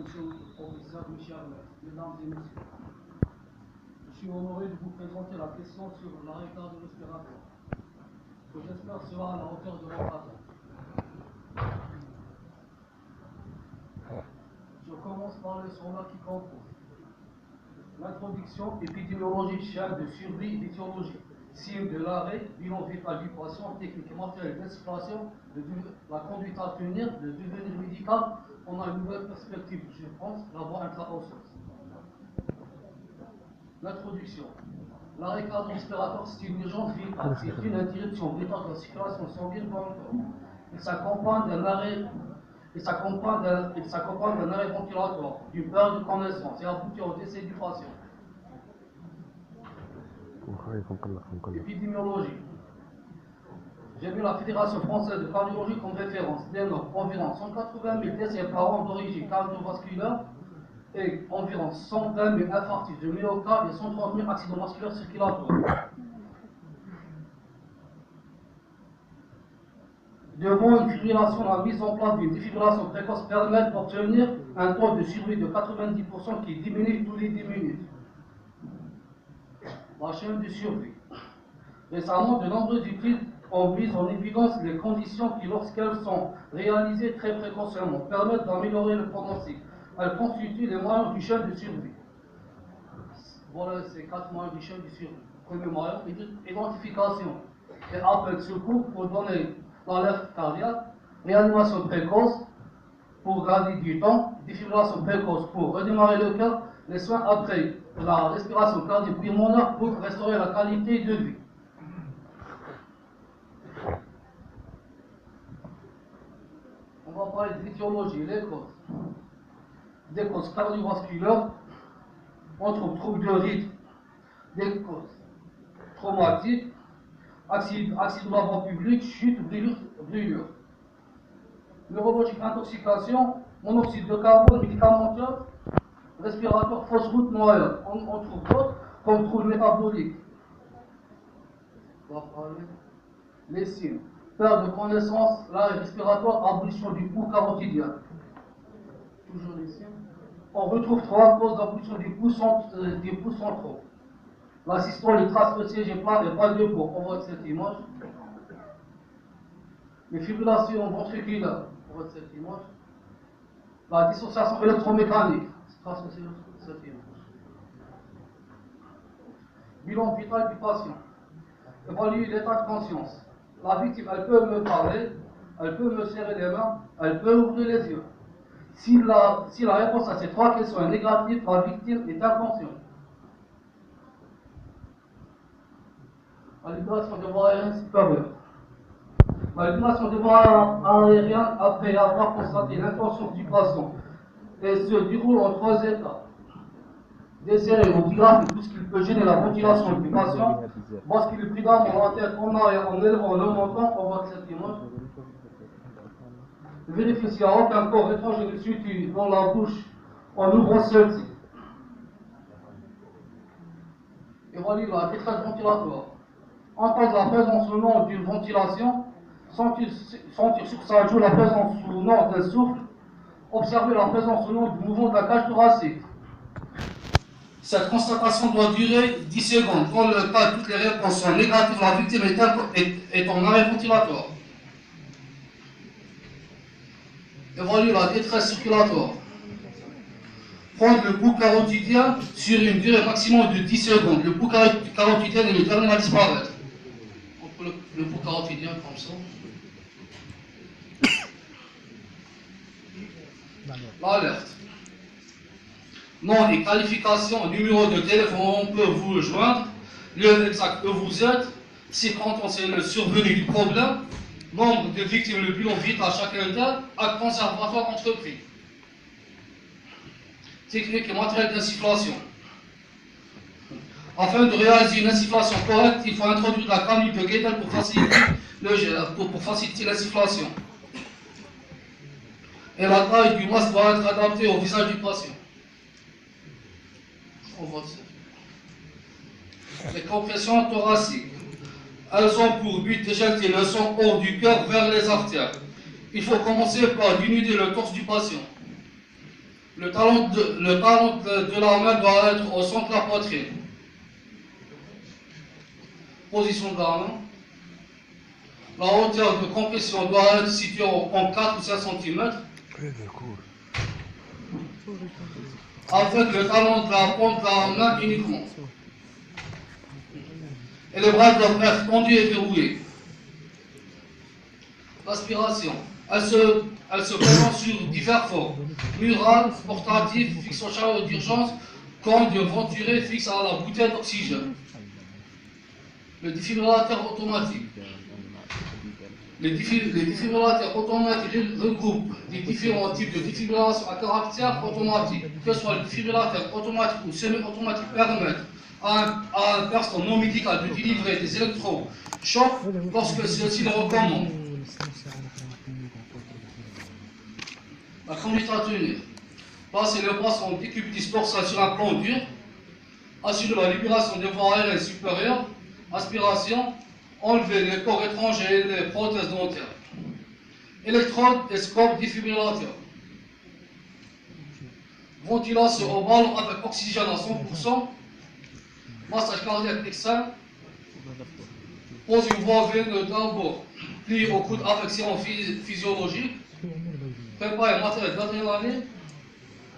monsieur le professeur Michel, mesdames et messieurs. Je suis honoré de vous présenter la question sur l'arrêt cardio-respiratoire, que j'espère sera à la hauteur de votre attente. Je commence par le sommaire qui compose l'introduction, épidémiologie, chaîne de survie, d'étiologie, signes de l'arrêt, bilan vital du patient, technique et matériel d'inspiration, la conduite à tenir, le devenir médical. On a une nouvelle perspective, je pense, la voie intra-osseuse. L'introduction. L'arrêt cardio-respiratoire, c'est une urgence vitale, c'est une interruption vitale de la circulation sanguine dans le corps. Il s'accompagne d'un arrêt. Il s'accompagne d'un arrêt ventilatoire, d'une perte de connaissance et aboutit au décès du patient. Épidémiologie. J'ai mis la Fédération française de cardiologie comme référence. Dénote environ 180 000 décès par an d'origine cardiovasculaire et environ 120 000 infarctus de myocarde et 130 000 accidents vasculaires circulatoires. Devant une fibrillation, la mise en place d'une défibrillation précoce permet d'obtenir un taux de survie de 90% qui diminue tous les 10 minutes. La chaîne de survie. Récemment, de nombreuses études ont mis en évidence les conditions qui, lorsqu'elles sont réalisées très précocement, permettent d'améliorer le pronostic. Elles constituent les moyens du chaîne de survie. Voilà ces 4 moyens du chaîne de survie. Premier moyen, identification et appel de secours pour donner l'alerte cardiaque, réanimation précoce pour gagner du temps, défibrillation précoce pour redémarrer le cœur, les soins après la respiration cardiaque pulmonaire pour restaurer la qualité de vie. On va parler de l'étiologie, les causes. Des causes cardiovasculaires, on trouve troubles de rythme, des causes traumatiques, accident de la voie publique, chute, brûlure. Neurologique, intoxication, monoxyde de carbone, médicamenteuse, respiratoire, fausse route, noyade. On trouve d'autres comme troubles métaboliques. On va parler les signes. Perte de connaissance, l'arrêt respiratoire, abolition du pouls carotidien. Toujours les signes. On retrouve 3 causes d'abolition du pouls centraux. La systole, les traces de siège plat et pas de peau. On voit cette image. Les fibrillations ventriculaires. On voit cette image. La dissociation électromécanique. Trace de cette image. Bilan vital du patient. Évaluer l'état de conscience. La victime, elle peut me parler, elle peut me serrer les mains, elle peut ouvrir les yeux. Si la réponse à ces 3 questions est négative, la victime est inconsciente. La libération des voies aériennes supérieures. La libération des voies aériennes après avoir constaté l'inconscience du patient et se déroule en 3 étapes. Desserrer l'audigraphe tout ce qui peut gêner la ventilation du patient, lorsqu'il est pris d'armes en tête en arrière en élevant le menton, on voit cette image. Vérifier s'il n'y a aucun corps étranger de suture dans la bouche en ouvrant celle-ci. Évaluer la détresse ventilatoire. Entendre la présence ou non d'une ventilation, sentir sur sa joue la présence ou non d'un souffle, observer la présence ou non du mouvement de la cage thoracique. Cette constatation doit durer 10 secondes. Dans le cas où toutes les réponses sont négatives, la victime est en arrêt ventilatoire. Évaluer la détresse circulatoire. Prendre le pouls carotidien sur une durée maximum de 10 secondes. Le pouls carotidien est le dernier à disparaître. On prend le pouls carotidien comme ça. L'alerte. Nom et qualification, numéro de téléphone où on peut vous joindre, lieu exact où vous êtes, circonstance et le survenu du problème, nombre de victimes, le bilan vite à chacun d'eux, acte conservatoire entrepris. Technique et matériel d'insufflation. Afin de réaliser une insufflation correcte, il faut introduire la canule de Guédel pour faciliter l'insufflation. Et la taille du masque doit être adaptée au visage du patient. On voit ça. Les compressions thoraciques. Elles ont pour but d'éjecter le sang hors du cœur vers les artères. Il faut commencer par dénuder le torse du patient. le talon de la main doit être au centre de la poitrine. Position de la main. La hauteur de compression doit être située en 4 ou 5 cm. Avec le talon de la paume de la main uniquement. Et les bras doivent être tendus et verrouillés. L'aspiration. Elle se présente sur divers formes. Murale, portatif, fixe au chariot d'urgence, comme de venturé fixe à la bouteille d'oxygène. Le défibrillateur automatique. Les défibrillateurs automatiques regroupent les différents types de défibrillation à caractère automatique, que ce soit le défibrillateur automatique ou semi-automatique, permettent à une personne non médicale de délivrer des électrochocs lorsque ceux-ci le recommandent. La conduite à tenir. Placer le poisson décubitus dorsal sur un plan dur. Assurer la libération des voies aériennes supérieures. Aspiration. Enlever les corps étrangers et les prothèses dentaires. Électrode et scope défibrillateur. Ventilation au ballon avec oxygène à 100%. Massage cardiaque externe. Pose une voie veineuse d'abord. Pli au coude affection physiologique. Préparer matériel d'adrénaline.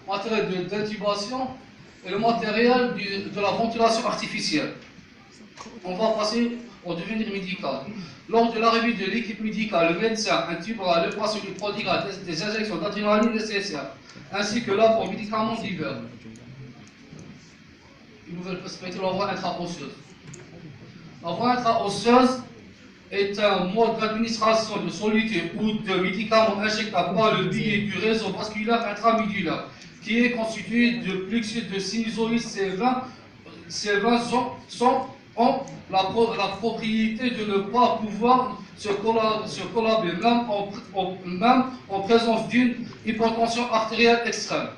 Matériel d'intubation. Et le matériel de la ventilation artificielle. On va passer au devenir médical. Lors de l'arrivée de l'équipe médicale, le médecin intubera le patient lui prodiguera des injections d'adrénaline nécessaires, ainsi que l'apport médicaments divers. Une nouvelle perspective, la voie intra-osseuse. La voie intra-osseuse est un mode d'administration de solutés ou de médicaments injectables par le biais du réseau vasculaire intramédulaire, qui est constitué de plexus de sinusoïdes. Ces 20 ont la propriété de ne pas pouvoir se collaber, même en présence d'une hypotension artérielle extrême,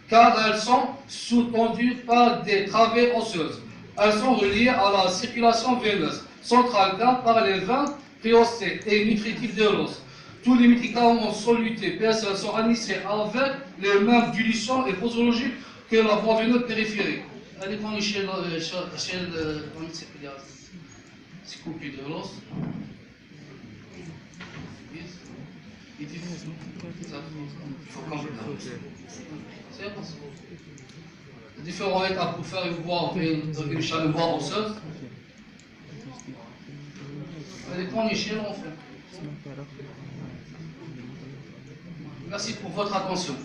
car elles sont sous-tendues par des travées osseuses. Elles sont reliées à la circulation veineuse centrale par les veines préossées et nutritives de l'os. Tous les médicaments solutés PSL sont administrés avec les mêmes dilutions et posologies que la voie veineuse périphérique. Elle est connue chez le c'est coupé de l'os. Il faut compléter. C'est différentes étapes pour faire une voie osseuse. Elle est connue chez l'enfant. Merci pour votre attention.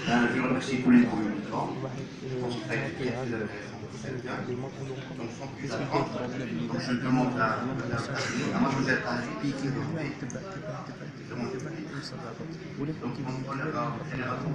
Je remercie tous les communicants. Je pense que ça a été très bien. Donc, sans plus attendre, je demande à Mademoiselle Ali de se développer. Donc, on prend la génération.